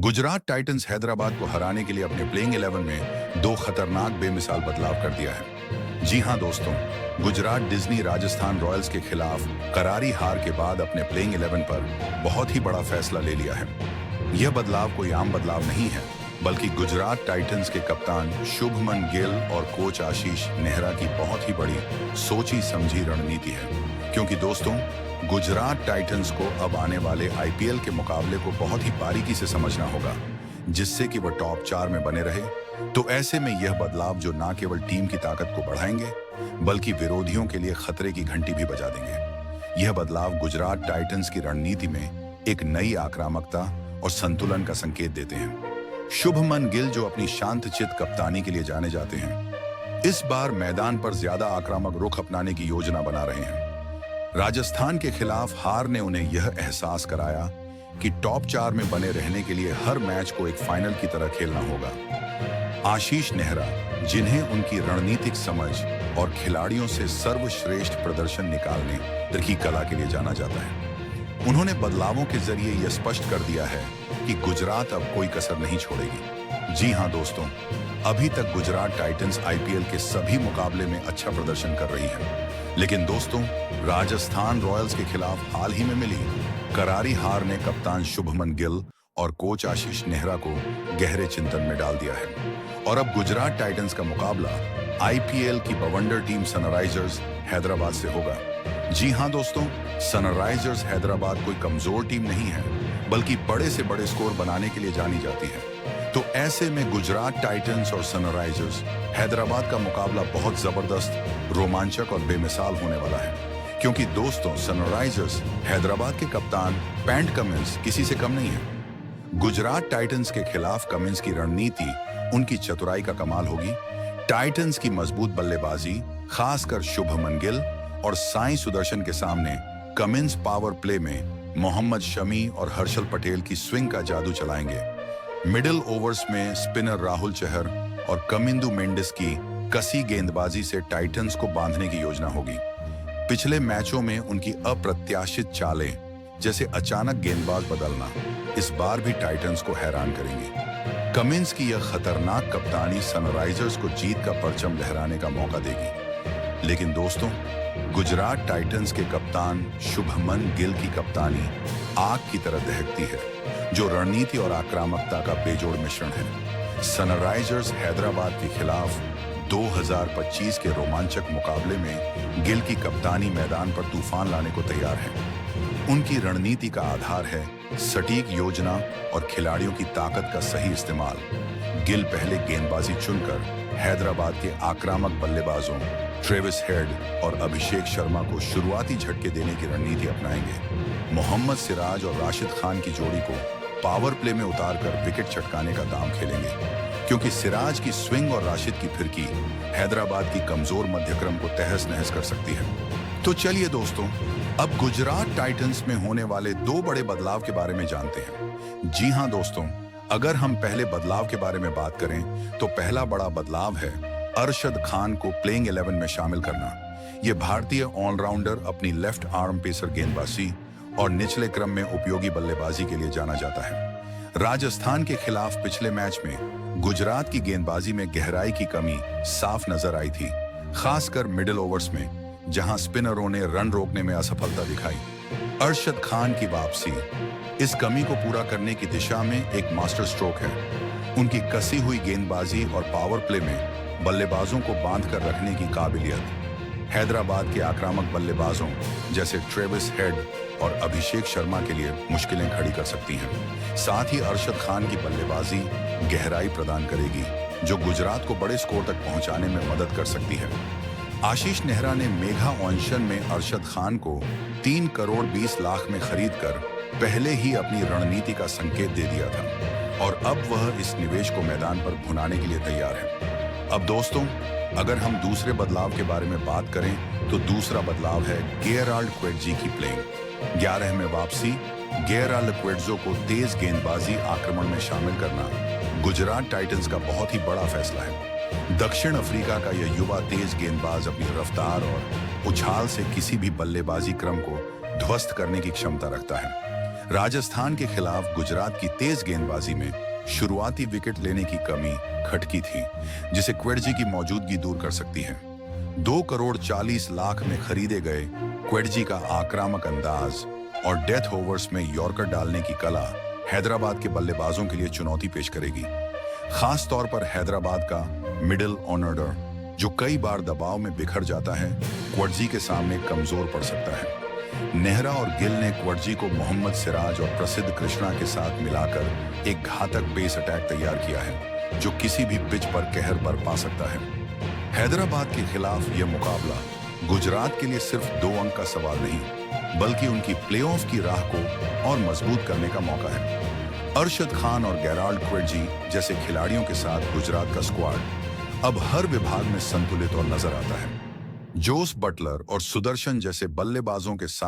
Gujarat Titans Hyderabad को हराने के लिए अपने प्लेइंग 11 में दो खतरनाक बेमिसाल बदलाव कर दिया है। जी हां दोस्तों, गुजरात डिज्नी राजस्थान रॉयल्स के खिलाफ करारी हार के बाद अपने प्लेइंग 11 पर बहुत ही बड़ा फैसला ले लिया है। यह बदलाव कोई आम बदलाव नहीं है, बल्कि गुजरात टाइटंस के कप्तान शुभमन गिल और कोच आशीष नेहरा की बहुत ही बड़ी सोची समझी रणनीति है। क्योंकि दोस्तों, गुजरात टाइटंस को अब आने वाले आईपीएल के मुकाबले को बहुत ही बारीकी से समझना होगा, जिससे कि वह टॉप 4 में बने रहे। तो ऐसे में यह बदलाव जो न केवल टीम की ताकत को बढ़ाएंगे, बल्कि विरोधियों के लिए खतरे की घंटी भी बजा देंगे। यह बदलाव गुजरात टाइटंस की रणनीति में एक नई आक्रामकता और संतुलन का संकेत देते हैं। शुभमन गिल, जो अपनी शांतचित्त कप्तानी के लिए जाने जाते हैं, इस बार मैदान पर ज्यादा आक्रामक रुख अपनाने की योजना बना रहे हैं। राजस्थान के खिलाफ हार ने उन्हें यह एहसास कराया कि टॉप 4 में बने रहने के लिए हर मैच को एक फाइनल की तरह खेलना होगा। आशीष नेहरा, जिन्हें उनकी रणनीतिक समझ और खिलाड़ियों से सर्वश्रेष्ठ प्रदर्शन निकालने की कला के लिए जाना जाता है, उन्होंने बदलावों के जरिए यह स्पष्ट कर दिया है कि गुजरात अब कोई कसर नहीं छोड़ेगी। जी हां दोस्तों, अभी तक गुजरात टाइटंस आईपीएल के सभी मुकाबले में अच्छा प्रदर्शन कर रही है, लेकिन दोस्तों, राजस्थान रॉयल्स के खिलाफ हाल ही में मिली करारी हार ने कप्तान शुभमन गिल और कोच आशीष नेहरा को गहरे चिंतन में डाल दिया है। और अब गुजरात टाइटंस का मुकाबला आईपीएल की बवंडर टीम सनराइजर्स हैदराबाद से होगा। जी हां दोस्तों, सनराइजर्स हैदराबाद कोई कमजोर टीम नहीं है, बल्कि बड़े से बड़े स्कोर बनाने के लिए जानी जाती है। तो ऐसे में गुजरात टाइटंस और सनराइजर्स हैदराबाद का मुकाबला बहुत जबरदस्त, रोमांचक और बेमिसाल होने वाला है। क्योंकि दोस्तों, सनराइजर्स हैदराबाद के कप्तान पैट कमिंस किसी से कम नहीं है। गुजरात टाइटंस के खिलाफ कमिंस की रणनीति उनकी चतुराई का कमाल होगी। टाइटंस की मजबूत बल्लेबाजी, खासकर शुभमन गिल और साई सुदर्शन के सामने कमिंस पावर प्ले में मोहम्मद शमी और हर्षल पटेल की स्विंग का जादू चलाएंगे। मिडिल ओवर्स में स्पिनर राहुल चहर और कमिंदु मेंडिस की कसी गेंदबाजी से टाइटंस को बांधने की योजना होगी। पिछले मैचों में उनकी अप्रत्याशित चालें, जैसे अचानक गेंदबाज बदलना, इस बार भी टाइटंस को हैरान करेंगी। कमिंस की यह खतरनाक कप्तानी सनराइजर्स को जीत का परचम लहराने का मौका देगी। लेकिन दोस्तों, गुजरात टाइटंस के कप्तान शुभमन गिल की कप्तानी आग की तरह दहकती है, जो रणनीति और आक्रामकता का बेजोड़ मिश्रण है। सनराइजर्स हैदराबाद के खिलाफ 2025 के रोमांचक मुकाबले में गिल की कप्तानी मैदान पर तूफान लाने को तैयार है। उनकी रणनीति का आधार है सटीक योजना और खिलाड़ियों की ताकत का सही इस्तेमाल। गिल पहले गेंदबाजी चुनकर हैदराबाद के आक्रामक बल्लेबाजों ट्रेविस हेड और अभिषेक शर्मा को शुरुआती झटके देने की रणनीति अपनाएंगे। मोहम्मद सिराज और राशिद खान की जोड़ी को पावर प्ले में उतारकर विकेट चटकाने का दांव खेलेंगे, क्योंकि सिराज की स्विंग और राशिद की फिरकी हैदराबाद की कमजोर मध्यक्रम को तहस नहस कर सकती है। तो चलिए दोस्तों, अब गुजरात टाइटंस में होने वाले दो बड़े बदलाव के बारे में जानते हैं। जी हां दोस्तों, अगर हम पहले बदलाव के बारे में बात करें तो पहला बड़ा बदलाव है अरशद खान को प्लेइंग 11 में शामिल करना। यह भारतीय ऑलराउंडर अपनी लेफ्ट आर्म पेसर गेंदबाजी और निचले क्रम में उपयोगी बल्लेबाजी के लिए जाना जाता है। राजस्थान के खिलाफ पिछले मैच में गुजरात की गेंदबाजी में गहराई की कमी साफ नजर आई थी, खासकर मिडिल ओवर्स में, जहां स्पिनरों ने रन रोकने में असफलता दिखाई। अरशद खान की वापसी इस कमी को पूरा करने की दिशा में एक मास्टर स्ट्रोक है। उनकी कसी हुई गेंदबाजी और पावर प्ले में बल्लेबाजों को बांधकर रखने की काबिलियत हैदराबाद के आक्रामक बल्लेबाजों जैसे ट्रेविस हेड और अभिषेक शर्मा के लिए मुश्किलें खड़ी कर सकती हैं। साथ ही अरशद खान की बल्लेबाजी गहराई प्रदान करेगी, जो गुजरात को बड़े स्कोर तक पहुंचाने में मदद कर सकती है। आशीष नेहरा ने मेगा ऑक्शन में अरशद खान को 3 करोड़ 20 लाख में खरीदकर पहले ही अपनी रणनीति का संकेत दे दिया था, और अब वह इस निवेश को मैदान पर भुनाने के लिए तैयार है। अब दोस्तों, अगर हम दूसरे बदलाव के बारे में बात करें तो दूसरा बदलाव है गेराल्ड क्वेटजी की प्लेइंग 11 में वापसी। गेराल्ड क्वेटजो को तेज गेंदबाजी आक्रमण में शामिल करना गुजरात टाइटंस का बहुत ही बड़ा फैसला है। दक्षिण अफ्रीका का यह युवा तेज गेंदबाज अपनी रफ्तार और उछाल से किसी भी बल्लेबाजी क्रम को ध्वस्त करने की क्षमता रखता है। राजस्थान के खिलाफ गुजरात की तेज गेंदबाजी में शुरुआती विकेट लेने की कमी खटकी थी, जिसे क्वेडजी की मौजूदगी दूर कर सकती है। 2 करोड़ 40 लाख में खरीदे गए क्वेडजी का आक्रामक अंदाज और डेथ ओवर्स में यॉर्कर डालने की कला हैदराबाद के बल्लेबाजों के लिए चुनौती पेश करेगी। खास तौर पर हैदराबाद का मिडिल ऑर्डर, जो कई बार दबाव में बिखर जाता है, क्वेडजी के सामने कमजोर पड़ सकता है। नेहरा और गिल ने क्वेडजी को मोहम्मद सिराज और प्रसिद्ध कृष्णा के साथ मिलाकर एक घातक पेस अटैक तैयार किया है, जो किसी भी पिच पर कहर बरपा सकता है। हैदराबाद के खिलाफ यह मुकाबला गुजरात के लिए सिर्फ 2 अंक का सवाल नहीं, बल्कि उनकी प्लेऑफ की राह को और मजबूत करने का मौका है। अरशद खान और गेराल्ड क्वेडजी जैसे खिलाड़ियों के साथ गुजरात का स्क्वाड अब हर विभाग में संतुलित और नजर आता है। जोस बटलर और सुदर्शन जैसे बल्लेबाजों के साथ